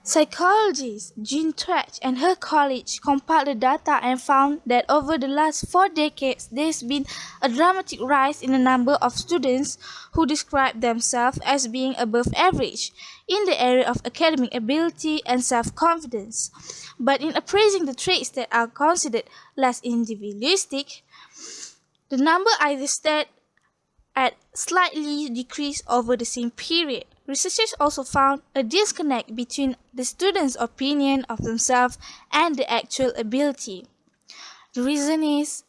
Psychologist Jean Trach and her colleagues compiled the data and found that over the last 4 decades, there's been a dramatic rise in the number of students who describe themselves as being above average in the area of academic ability and self-confidence. But in appraising the traits that are considered less individualistic, the number either stayed at slightly decreased over the same period. Researchers also found a disconnect between the students' opinion of themselves and the actual ability. The reason is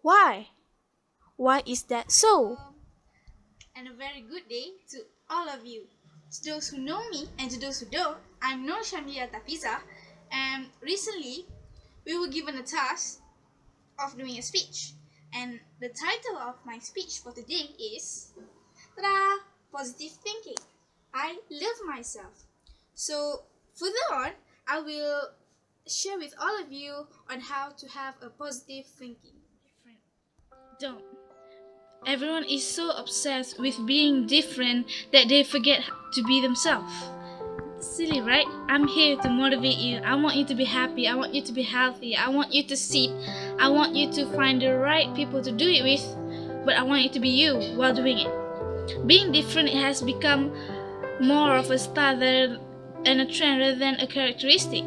why? Why is that so? And a very good day to all of you. To those who know me and to those who don't, I'm Nur Shamia Tafiza, and recently we were given a task of doing a speech. And the title of my speech for today is ta-da, Positive Thinking. I love myself. So further on, I will share with all of you on how to have a positive thinking. Don't. Everyone is so obsessed with being different that they forget to be themselves. Silly, right? I'm here to motivate you. I want you to be happy. I want you to be healthy. I want you to succeed. I want you to find the right people to do it with. But I want you to be you while doing it. Being different has become more of a style and a trend rather than a characteristic.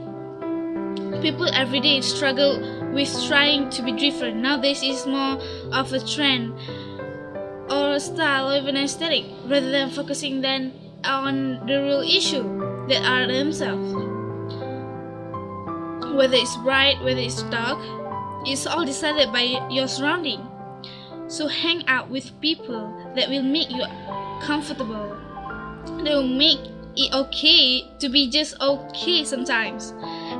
People every day struggle with trying to be different. Nowadays it's more of a trend or a style or even aesthetic rather than focusing then on the real issue that are themselves. Whether it's bright, whether it's dark, it's all decided by your surrounding. So hang out with people that will make you comfortable. They will make it okay to be just okay sometimes.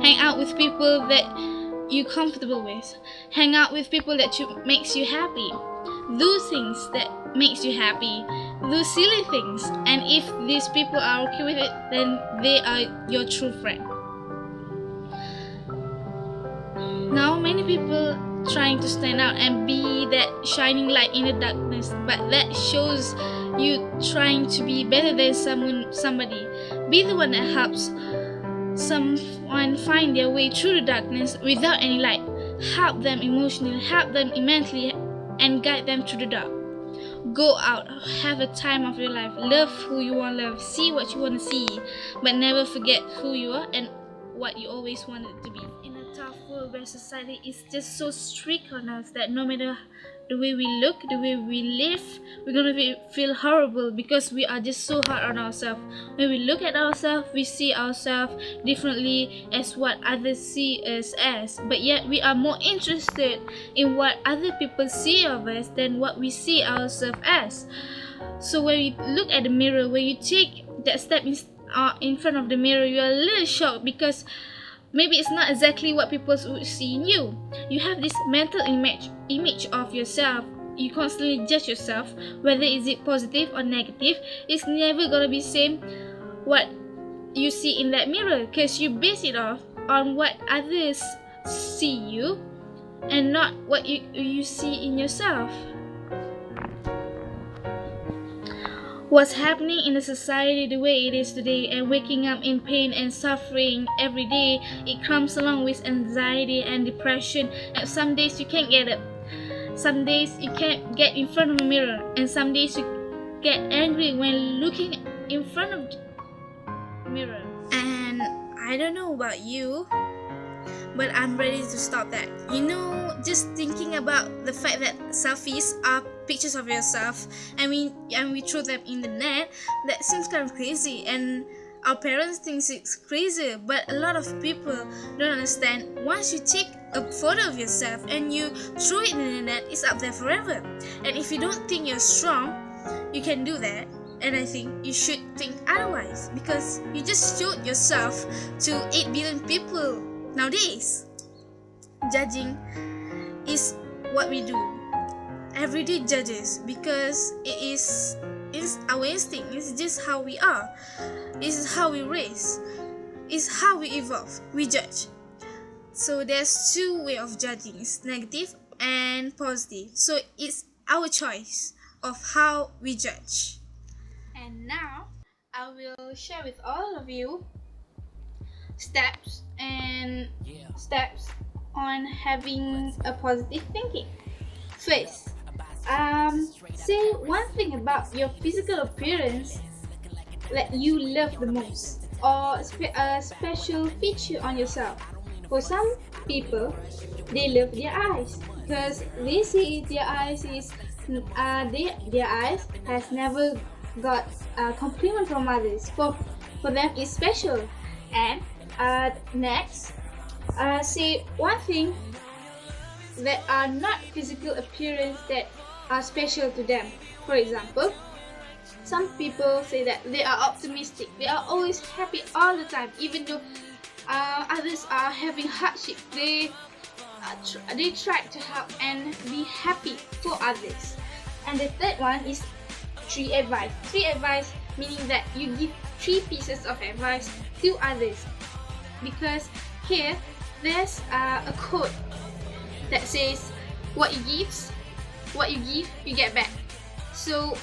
Hang out with people that you're comfortable with. Hang out with people that makes you happy. Do things that makes you happy. Do silly things. And if these people are okay with it, then they are your true friend. Now many people trying to stand out and be that shining light in the darkness, but that shows you trying to be better than somebody. Be the one that helps someone find their way through the darkness without any light. Help them emotionally, help them mentally, and guide them through the dark. Go out, have a time of your life, love who you want to love, see what you want to see, but never forget who you are and what you always wanted to be. In a tough world where society is just so strict on us that no matter the way we look, the way we live, we're gonna feel horrible because we are just so hard on ourselves. When we look at ourselves, we see ourselves differently as what others see us as, but yet we are more interested in what other people see of us than what we see ourselves as. So when you look at the mirror, when you take that step in front of the mirror, you are a little shocked because maybe it's not exactly what people would see in you. You have this mental image of yourself. You constantly judge yourself, whether is it positive or negative. It's never gonna be same what you see in that mirror because you base it off on what others see you and not what you see in yourself. What's happening in the society the way it is today and waking up in pain and suffering every day, it comes along with anxiety and depression, and some days you can't get up. Some days you can't get in front of a mirror, and some days you get angry when looking in front of the mirror. And I don't know about you, but I'm ready to stop that. Just thinking about the fact that selfies are pictures of yourself and we throw them in the net, that seems kind of crazy, and our parents think it's crazy, but a lot of people don't understand. Once you take a photo of yourself and you throw it in the net, it's up there forever. And if you don't think you're strong, you can do that. And I think you should think otherwise because you just showed yourself to 8 billion people nowadays. Judging is what we do. Everyday judges because it's our instinct. It's just how we are. It's how we raise. It's how we evolve. We judge. So there's two ways of judging. It's negative and positive. So it's our choice of how we judge. And now I will share with all of you steps on having a positive thinking. First, say one thing about your physical appearance that you love the most, or a special feature on yourself. For some people, they love their eyes because they see their eyes is their eyes has never got a compliment from others. For them, it's special. And next, say one thing that are not physical appearance that are special to them. For example, some people say that they are optimistic. They are always happy all the time, even though others are having hardship. They try to help and be happy for others. And the third one is three advice. Three advice meaning that you give three pieces of advice to others. Because here there's a quote that says, what you give, you get back. So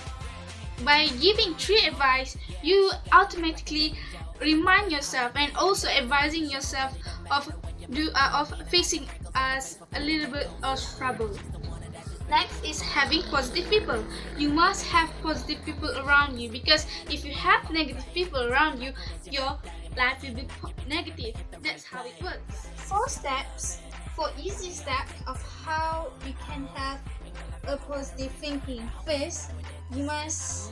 by giving three advice, you automatically remind yourself and also advising yourself of facing a little bit of trouble. Next is having positive people. You must have positive people around you, because if you have negative people around you, your life will be negative. That's how it works. 4 easy steps of how you can have a positive thinking. First is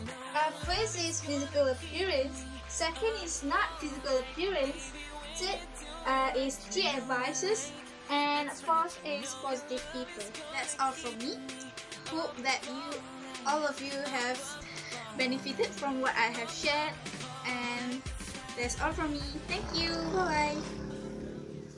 physical appearance. Second is not physical appearance. Third is three advices. And fourth is positive people. That's all from me. Hope that all of you have benefited from what I have shared. And that's all from me. Thank you. Bye.